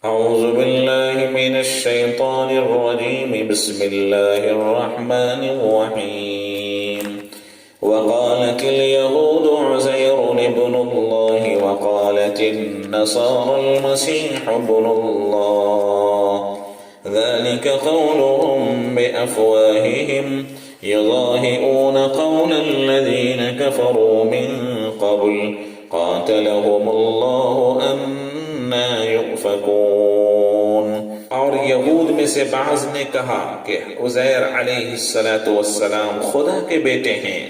أعوذ بالله من الشيطان الرجيم بسم الله الرحمن الرحيم وقالت اليهود عزير ابن الله وقالت النصارى المسيح ابن الله ذلك قولهم بأفواههم يضاهئون قول الذين كفروا من قبل قاتلهم الله أنا يؤفكون۔ اور یہود میں سے بعض نے کہا کہ عزیر علیہ السلام خدا کے بیٹے ہیں،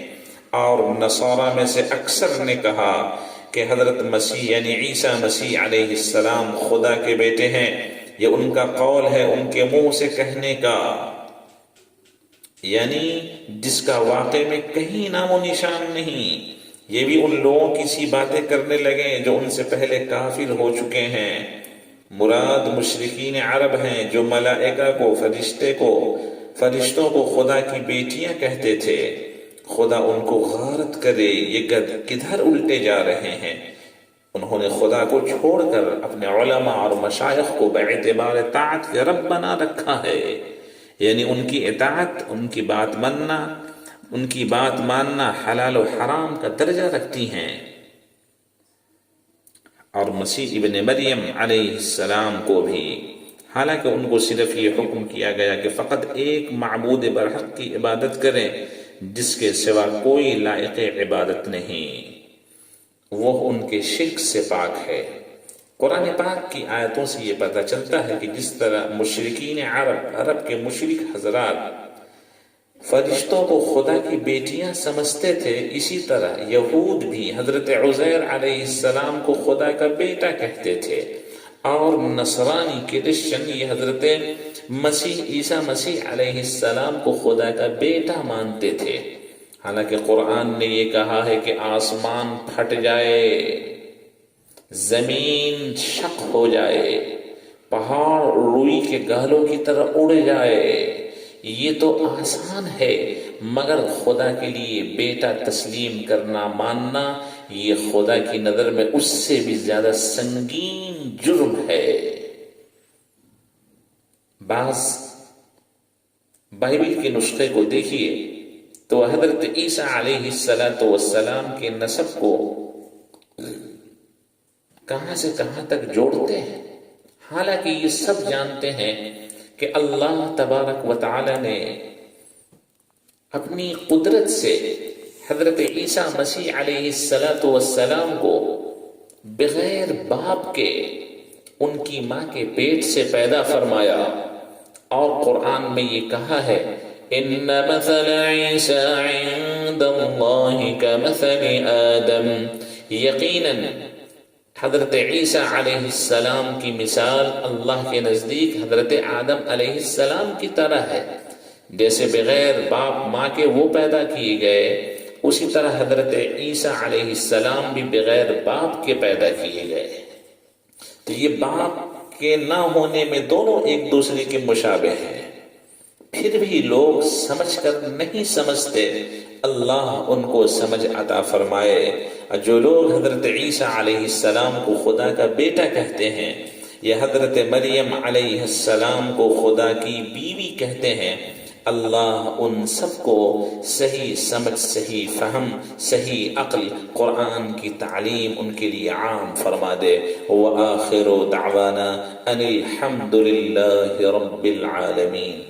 اور نصارہ میں سے اکثر نے کہا کہ حضرت مسیح یعنی عیسیٰ مسیح علیہ السلام خدا کے بیٹے ہیں۔ یہ ان کا قول ہے، ان کے منہ سے کہنے کا، یعنی جس کا واقع میں کہیں نام و نشان نہیں۔ یہ بھی ان لوگوں کی سی باتیں کرنے لگے جو ان سے پہلے کافر ہو چکے ہیں۔ مراد مشرکین عرب ہیں جو ملائکہ کو، فرشتوں کو خدا کی بیٹیاں کہتے تھے۔ خدا ان کو غارت کرے، یہ کدھر الٹے جا رہے ہیں۔ انہوں نے خدا کو چھوڑ کر اپنے علماء اور مشائخ کو باعتبار طاعت کے رب بنا رکھا ہے، یعنی ان کی اطاعت، ان کی بات ماننا حلال و حرام کا درجہ رکھتی ہیں۔ اور مسیح ابن مریم علیہ السلام کو بھی، حالانکہ ان کو صرف یہ حکم کیا گیا کہ فقط ایک معبود برحق کی عبادت کریں جس کے سوا کوئی لائق عبادت نہیں، وہ ان کے شرک سے پاک ہے۔ قرآن پاک کی آیتوں سے یہ پتہ چلتا ہے کہ جس طرح مشرکین عرب کے مشرک حضرات فرشتوں کو خدا کی بیٹیاں سمجھتے تھے، اسی طرح یہود بھی حضرت عزیر علیہ السلام کو خدا کا بیٹا کہتے تھے، اور نصرانی کرسچن یہ حضرت عیسیٰ مسیح علیہ السلام کو خدا کا بیٹا مانتے تھے۔ حالانکہ قرآن نے یہ کہا ہے کہ آسمان پھٹ جائے، زمین شق ہو جائے، پہاڑ روئی کے گالوں کی طرح اڑ جائے، یہ تو آسان ہے، مگر خدا کے لیے بیٹا تسلیم کرنا، ماننا، یہ خدا کی نظر میں اس سے بھی زیادہ سنگین جرم ہے۔ بعض بائبل کے نسخے کو دیکھیے تو حضرت عیسیٰ علیہ السلام کے نسب کو کہاں سے کہاں تک جوڑتے ہیں، حالانکہ یہ سب جانتے ہیں کہ اللہ تبارک و تعالی نے اپنی قدرت سے حضرت عیسیٰ مسیح علیہ السلام کو بغیر باپ کے ان کی ماں کے پیٹ سے پیدا فرمایا، اور قرآن میں یہ کہا ہے ان مثل عیسیٰ عند اللہ کمثل آدم، یقیناً حضرت عیسیٰ علیہ السلام کی مثال اللہ کے نزدیک حضرت آدم علیہ السلام کی طرح ہے۔ جیسے بغیر باپ ماں کے وہ پیدا کیے گئے، اسی طرح حضرت عیسیٰ علیہ السلام بھی بغیر باپ کے پیدا کیے گئے۔ تو یہ باپ کے نہ ہونے میں دونوں ایک دوسرے کے مشابہ ہیں، پھر بھی لوگ سمجھ کر نہیں سمجھتے۔ اللہ ان کو سمجھ عطا فرمائے۔ جو لوگ حضرت عیسیٰ علیہ السلام کو خدا کا بیٹا کہتے ہیں، یا حضرت مریم علیہ السلام کو خدا کی بیوی کہتے ہیں، اللہ ان سب کو صحیح سمجھ، صحیح فہم، صحیح عقل، قرآن کی تعلیم ان کے لیے عام فرما دے۔ وآخر دعوانا ان الحمد للہ رب العالمین۔